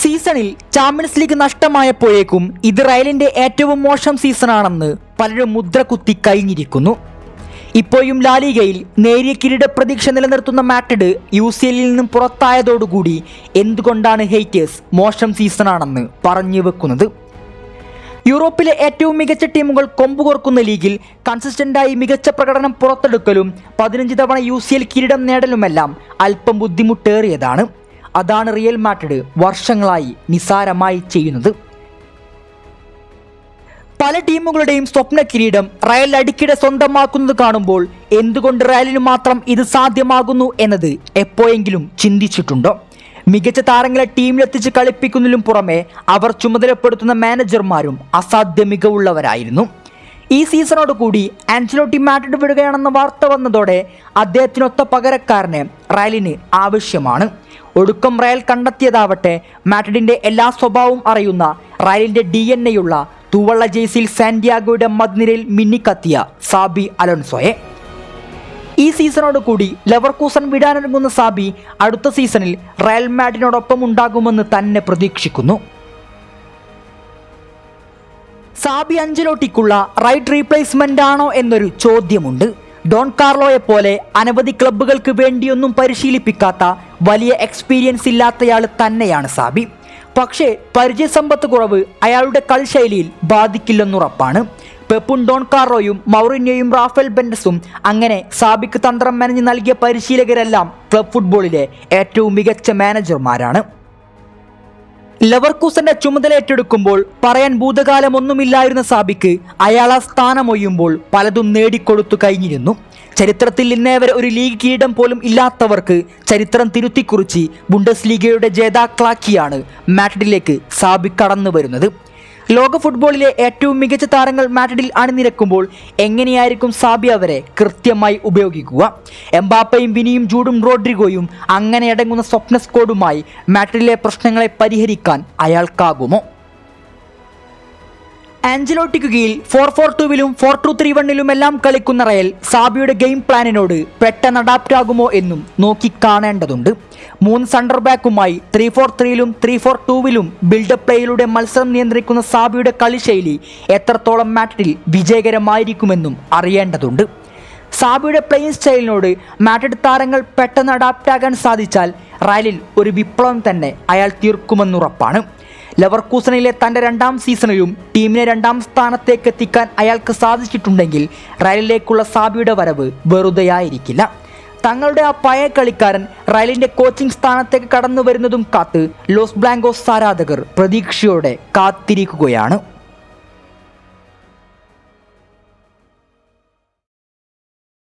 സീസണിൽ champions league നഷ്ടമായപ്പോഴേക്കും ഇത് റയലിന്റെ ഏറ്റവും മോശം സീസണാണെന്ന് പലരും മുദ്ര കുത്തി കഴിഞ്ഞിരിക്കുന്നു. ഇപ്പോഴും ലാലിഗയിൽ നേരിയ കിരീട പ്രതീക്ഷ നിലനിർത്തുന്ന മാഡ്രിഡ് UCL നിന്നും പുറത്തായതോടുകൂടി എന്തുകൊണ്ടാണ് ഹേറ്റേഴ്സ് മോശം സീസണാണെന്ന് പറഞ്ഞു വെക്കുന്നത്? യൂറോപ്പിലെ ഏറ്റവും മികച്ച ടീമുകൾ കൊമ്പുകോർക്കുന്ന ലീഗിൽ കൺസിസ്റ്റന്റായി മികച്ച പ്രകടനം പുറത്തെടുക്കലും 15 തവണ UCL കിരീടം നേടലുമെല്ലാം അല്പം ബുദ്ധിമുട്ടേറിയതാണ്. അതാണ് റിയൽ മാഡ്രിഡ് വർഷങ്ങളായി നിസാരമായി ചെയ്യുന്നത്. പല ടീമുകളുടെയും സ്വപ്ന കിരീടം റയൽ അടിക്കിടെ സ്വന്തമാക്കുന്നത് കാണുമ്പോൾ എന്തുകൊണ്ട് റയലിന് മാത്രം ഇത് സാധ്യമാകുന്നു എന്നത് എപ്പോഴെങ്കിലും ചിന്തിച്ചിട്ടുണ്ടോ? മികച്ച താരങ്ങളെ ടീമിലെത്തിച്ച് കളിപ്പിക്കുന്നതിലും പുറമെ അവർ ചുമതലപ്പെടുത്തുന്ന മാനേജർമാരും അസാധ്യ മികവുള്ളവരായിരുന്നു. ഈ സീസണോട് കൂടി ആൻചലോട്ടി മാഡ്രിഡ് വിടുകയാണെന്ന വാർത്ത വന്നതോടെ അദ്ദേഹത്തിനൊത്ത പകരക്കാരനെ റയലിന് ആവശ്യമാണ്. ഒടുക്കം റയൽ കണ്ടെത്തിയതാവട്ടെ മാഡ്രിഡിന്റെ എല്ലാ സ്വഭാവവും അറിയുന്ന റയലിന്റെ DNA യുള്ള തൂവള്ള ജേഴ്സിയിൽ സാന്റിയാഗോയുടെ മധ്യനിരയിൽ മിന്നിക്കത്തിയ സാബി അലോൺസോയെ. ഈ സീസണോട് കൂടി ലെവർകൂസൻ വിടാനൊരുങ്ങുന്ന സാബി അടുത്ത സീസണിൽ റയൽ മാഡ്രിഡിനോടൊപ്പം ഉണ്ടാകുമെന്ന് തന്നെ പ്രതീക്ഷിക്കുന്നു. സാബി അഞ്ചലോട്ടിക്കുള്ള റൈറ്റ് റീപ്ലേസ്മെന്റ് ആണോ എന്നൊരു ചോദ്യമുണ്ട്. ഡോൺ കാർലോയെ പോലെ അനവധി ക്ലബ്ബുകൾക്ക് വേണ്ടിയൊന്നും പരിശീലിപ്പിക്കാത്ത വലിയ എക്സ്പീരിയൻസ് ഇല്ലാത്തയാൾ തന്നെയാണ് സാബി. പക്ഷേ പരിചയസമ്പത്ത് കുറവ് അയാളുടെ കളിശൈലിയിൽ ബാധിക്കില്ലെന്നുറപ്പാണ്. പെപ്പും ഡോൺ കാർലോയും മൗറിന്യോയും റാഫേൽ ബെൻഡസും അങ്ങനെ സാബിക്ക് തന്ത്രം മെനഞ്ഞ് നൽകിയ പരിശീലകരെല്ലാം ക്ലബ് ഫുട്ബോളിലെ ഏറ്റവും മികച്ച മാനേജർമാരാണ്. ലെവർകൂസന്റെ ചുമതല ഏറ്റെടുക്കുമ്പോൾ പറയാൻ ഭൂതകാലമൊന്നുമില്ലായിരുന്ന സാബിക്ക് അയാൾ ആ സ്ഥാനമൊയ്യുമ്പോൾ പലതും നേടിക്കൊടുത്തു കഴിഞ്ഞിരുന്നു. ചരിത്രത്തിൽ ഇന്നേവരെ ഒരു ലീഗ് കിരീടം പോലും ഇല്ലാത്തവർക്ക് ചരിത്രം തിരുത്തിക്കുറിച്ച് ബുണ്ടസ് ലീഗയുടെ ജേതാക്കളാക്കിയാണ് മാഡ്രിഡിലേക്ക് സാബി കടന്നു വരുന്നത്. ലോക ഫുട്ബോളിലെ ഏറ്റവും മികച്ച താരങ്ങൾ മാഡ്രിഡിൽ അണിനിരക്കുമ്പോൾ എങ്ങനെയായിരിക്കും സാബി അവരെ കൃത്യമായി ഉപയോഗിക്കുക? എംബാപ്പയും വിനിയും ജൂഡും റോഡ്രിഗോയും അങ്ങനെ അടങ്ങുന്ന സ്വപ്ന സ്ക്വാഡുമായി മാഡ്രിഡിലെ പ്രശ്നങ്ങളെ പരിഹരിക്കാൻ അയാൾക്കാകുമോ? ആൻചലോട്ടിക്ക് കീഴിൽ 4-4-2-ലും 4-2-3-1-ലും എല്ലാം കളിക്കുന്ന റയൽ സാബിയുടെ ഗെയിം പ്ലാനിനോട് പെട്ടെന്ന് അഡാപ്റ്റ് ആകുമോ എന്നും നോക്കിക്കാണേണ്ടതുണ്ട്. 3 സെന്റർ ബാക്കുമായി 3-4-3-ലും 3-4-2-ലും ബിൽഡപ്പ് പ്ലേയിലൂടെ മത്സരം നിയന്ത്രിക്കുന്ന സാബിയുടെ കളിശൈലി എത്രത്തോളം മാഡ്രിഡിൽ വിജയകരമായിരിക്കുമെന്നും അറിയേണ്ടതുണ്ട്. സാബിയുടെ പ്ലേയിങ് സ്റ്റൈലിനോട് മാഡ്രിഡ് താരങ്ങൾ പെട്ടെന്ന് അഡാപ്റ്റ് ആകാൻ സാധിച്ചാൽ റയലിൽ ഒരു വിപ്ലവം തന്നെ അയാൾ തീർക്കുമെന്നുറപ്പാണ്. ലെവർകൂസനിലെ തൻ്റെ 2ാം സീസണിലും ടീമിനെ 2ാം സ്ഥാനത്തേക്ക് എത്തിക്കാൻ അയാൾക്ക് സാധിച്ചിട്ടുണ്ടെങ്കിൽ റയലിലേക്കുള്ള സാബിയുടെ വരവ് വെറുതെയായിരിക്കില്ല. തങ്ങളുടെ ആ പഴയ കളിക്കാരൻ റയലിന്റെ കോച്ചിങ് സ്ഥാനത്തേക്ക് കടന്നു വരുന്നതും കാത്ത് ലോസ് ബ്ലാങ്കോസ് ആരാധകർ പ്രതീക്ഷയോടെ കാത്തിരിക്കുകയാണ്.